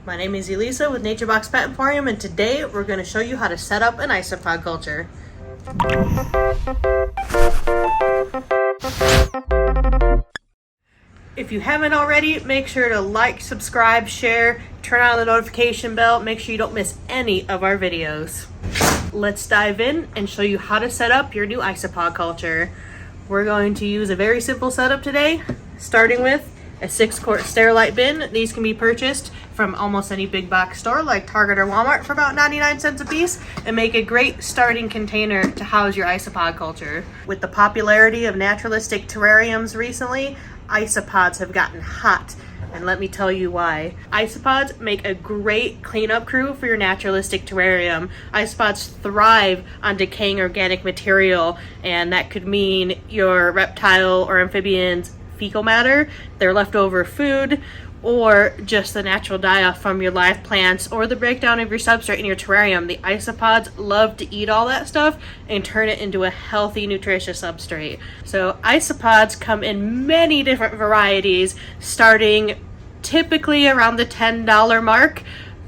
My name is Elisa with NatureBox Pet Emporium, and today we're going to show you how to set up an isopod culture. If you haven't already, make sure to like, subscribe, share, turn on the notification bell, make sure you don't miss any of our videos. Let's dive in and show you how to set up your new isopod culture. We're going to use a very simple setup today, starting with a 6-quart Sterilite bin. These can be purchased from almost any big box store like Target or Walmart for about 99 cents a piece and make a great starting container to house your isopod culture. With the popularity of naturalistic terrariums recently, isopods have gotten hot, and let me tell you why. Isopods make a great cleanup crew for your naturalistic terrarium. Isopods thrive on decaying organic material, and that could mean your reptile or amphibian's fecal matter, their leftover food, or just the natural die-off from your live plants or the breakdown of your substrate in your terrarium. The isopods love to eat all that stuff and turn it into a healthy, nutritious substrate. So isopods come in many different varieties, starting typically around the $10 mark,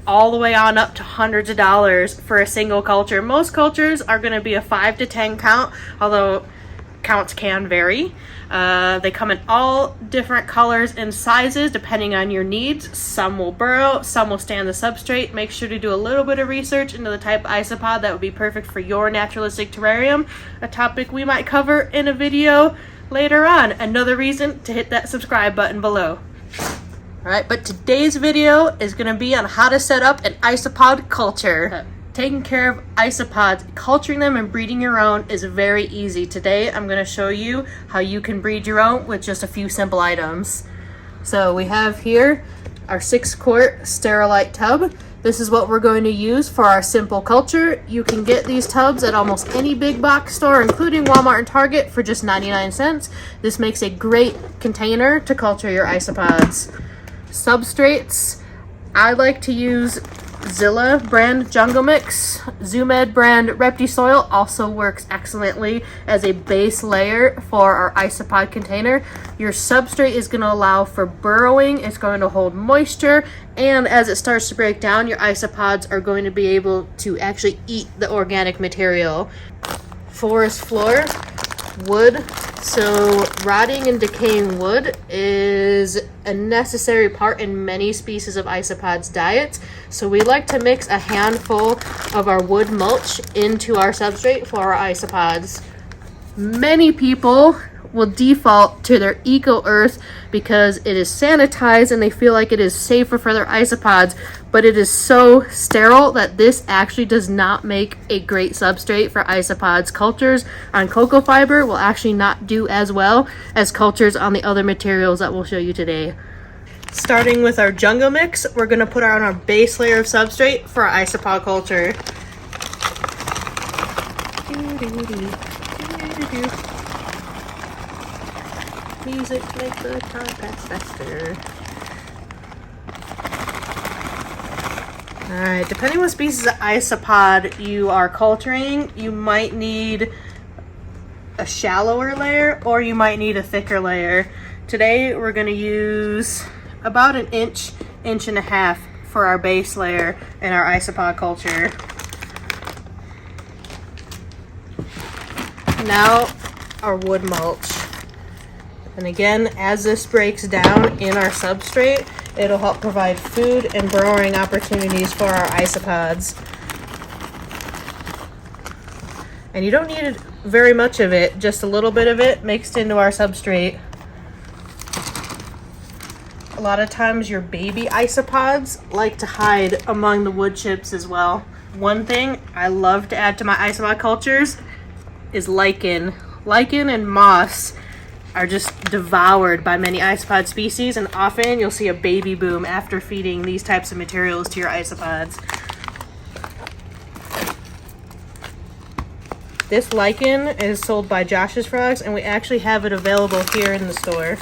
all the way on up to hundreds of dollars for a single culture. Most cultures are going to be a 5 to 10 count, although counts can vary. They come in all different colors and sizes depending on your needs. Some will burrow, some will stay on the substrate. Make sure to do a little bit of research into the type of isopod that would be perfect for your naturalistic terrarium, a topic we might cover in a video later on. Another reason to hit that subscribe button below. Alright, but today's video is going to be on how to set up an isopod culture. Taking care of isopods, culturing them and breeding your own is very easy. Today I'm going to show you how you can breed your own with just a few simple items. So we have here our 6-quart Sterilite tub. This is what we're going to use for our simple culture. You can get these tubs at almost any big box store, including Walmart and Target, for just 99 cents. This makes a great container to culture your isopods. Substrates, I like to use Zilla brand Jungle Mix. Zoomed brand Reptisoil also works excellently as a base layer for our isopod container. Your substrate is going to allow for burrowing, it's going to hold moisture, and as it starts to break down, your isopods are going to be able to actually eat the organic material. Forest floor, wood. So rotting and decaying wood is a necessary part in many species of isopods' diets. So we like to mix a handful of our wood mulch into our substrate for our isopods. Many people will default to their Eco Earth because it is sanitized and they feel like it is safer for their isopods, but it is so sterile that this actually does not make a great substrate for isopods. Cultures on cocoa fiber will actually not do as well as cultures on the other materials that we'll show you today. Starting with our Jungle Mix, we're going to put on our base layer of substrate for our isopod culture. Music to make the contacts faster. Alright, depending on what species of isopod you are culturing, you might need a shallower layer or you might need a thicker layer. Today we're going to use about an inch and a half for our base layer in our isopod culture. Now our wood mulch. And again, as this breaks down in our substrate, it'll help provide food and burrowing opportunities for our isopods. And you don't need very much of it, just a little bit of it mixed into our substrate. A lot of times your baby isopods like to hide among the wood chips as well. One thing I love to add to my isopod cultures is lichen. Lichen and moss are just devoured by many isopod species, and often you'll see a baby boom after feeding these types of materials to your isopods. This lichen is sold by Josh's Frogs, and we actually have it available here in the store.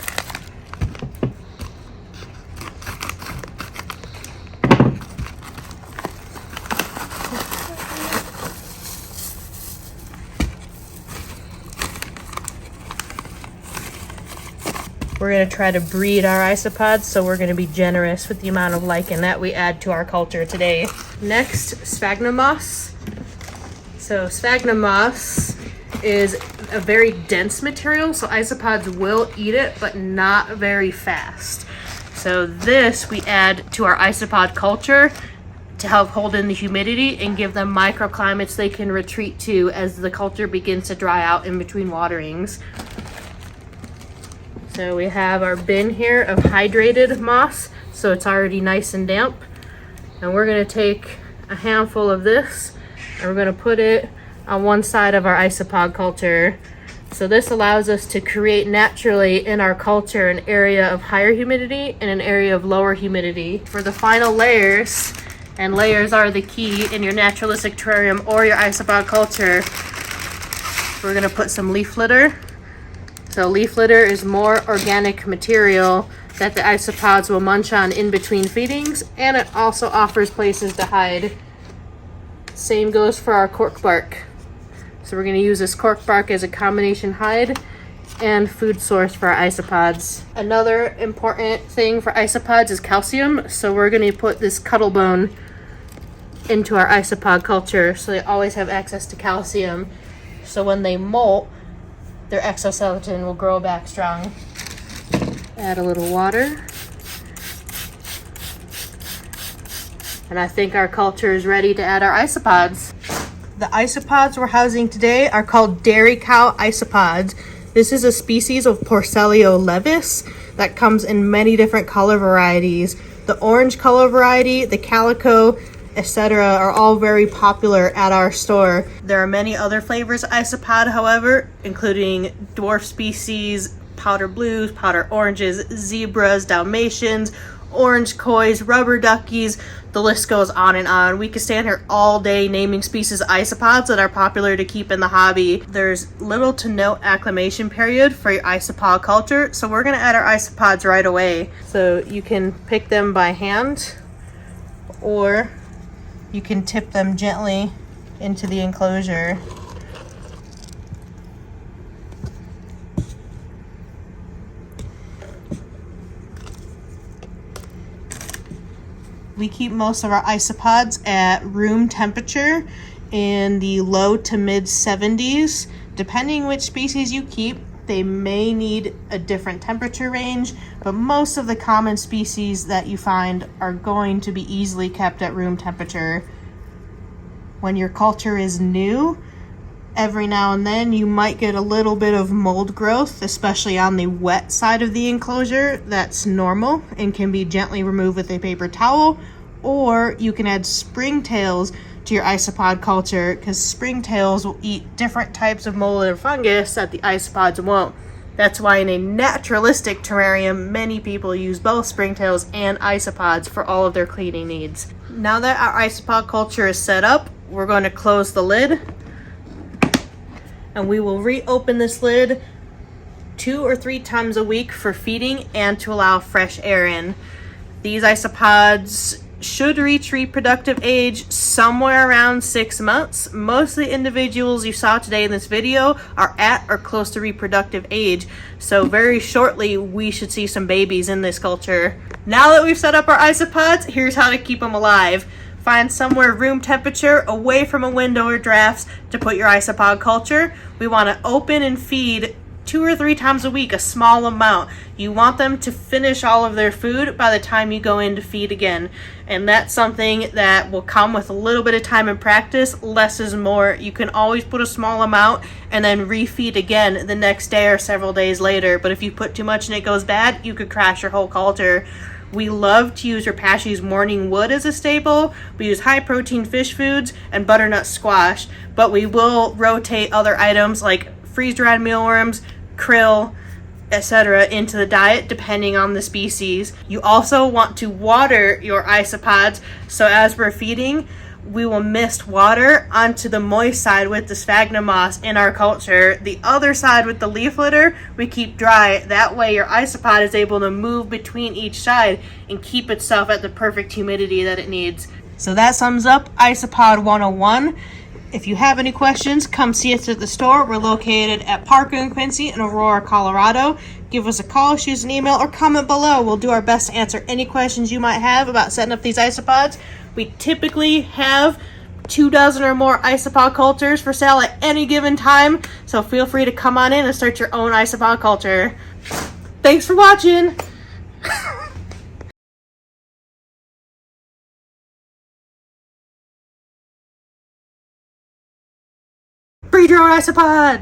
We're going to try to breed our isopods, so we're going to be generous with the amount of lichen that we add to our culture today. Next, sphagnum moss. So sphagnum moss is a very dense material, so isopods will eat it, but not very fast. So this we add to our isopod culture to help hold in the humidity and give them microclimates they can retreat to as the culture begins to dry out in between waterings. So we have our bin here of hydrated moss, so it's already nice and damp. And we're going to take a handful of this and we're going to put it on one side of our isopod culture. So this allows us to create naturally in our culture an area of higher humidity and an area of lower humidity. For the final layers, and layers are the key in your naturalistic terrarium or your isopod culture, we're going to put some leaf litter. So leaf litter is more organic material that the isopods will munch on in between feedings, and it also offers places to hide. Same goes for our cork bark. So we're going to use this cork bark as a combination hide and food source for our isopods. Another important thing for isopods is calcium, so we're going to put this cuttlebone into our isopod culture so they always have access to calcium, so when they molt, their exoskeleton will grow back strong. Add a little water. And I think our culture is ready to add our isopods. The isopods we're housing today are called dairy cow isopods. This is a species of Porcellio levis that comes in many different color varieties. The orange color variety, the calico, etc. are all very popular at our store. There are many other flavors of isopod, however, including dwarf species, powder blues, powder oranges, zebras, Dalmatians, orange kois, rubber duckies. The list goes on and on. We could stand here all day naming species of isopods that are popular to keep in the hobby. There's little to no acclimation period for your isopod culture, so we're going to add our isopods right away. So you can pick them by hand, or you can tip them gently into the enclosure. We keep most of our isopods at room temperature in the low to mid 70s. Depending which species you keep, they may need a different temperature range, but most of the common species that you find are going to be easily kept at room temperature. When your culture is new, every now and then you might get a little bit of mold growth, especially on the wet side of the enclosure. That's normal and can be gently removed with a paper towel, or you can add springtails to your isopod culture, because springtails will eat different types of mold and fungus that the isopods won't. That's why in a naturalistic terrarium, many people use both springtails and isopods for all of their cleaning needs. Now that our isopod culture is set up, we're going to close the lid, and we will reopen this lid 2 or 3 times a week for feeding and to allow fresh air in. These isopods should reach reproductive age somewhere around 6 months. Most of the individuals you saw today in this video are at or close to reproductive age, so very shortly we should see some babies in this culture. Now that we've set up our isopods, here's how to keep them alive. Find somewhere room temperature away from a window or drafts to put your isopod culture. We want to open and feed 2 or 3 times a week, a small amount. You want them to finish all of their food by the time you go in to feed again. And that's something that will come with a little bit of time and practice. Less is more. You can always put a small amount and then refeed again the next day or several days later. But if you put too much and it goes bad, you could crash your whole culture. We love to use Repashy's morning wood as a staple. We use high protein fish foods and butternut squash, but we will rotate other items like freeze-dried mealworms, krill, etc. into the diet depending on the species. You also want to water your isopods, so as we're feeding, we will mist water onto the moist side with the sphagnum moss in our culture. The other side with the leaf litter, we keep dry. That way your isopod is able to move between each side and keep itself at the perfect humidity that it needs. So that sums up Isopod 101. If you have any questions, come see us at the store. We're located at Parker and Quincy in Aurora, Colorado. Give us a call, shoot us an email, or comment below. We'll do our best to answer any questions you might have about setting up these isopods. We typically have 24 or more isopod cultures for sale at any given time, so feel free to come on in and start your own isopod culture. Thanks for watching! Breed your own isopods!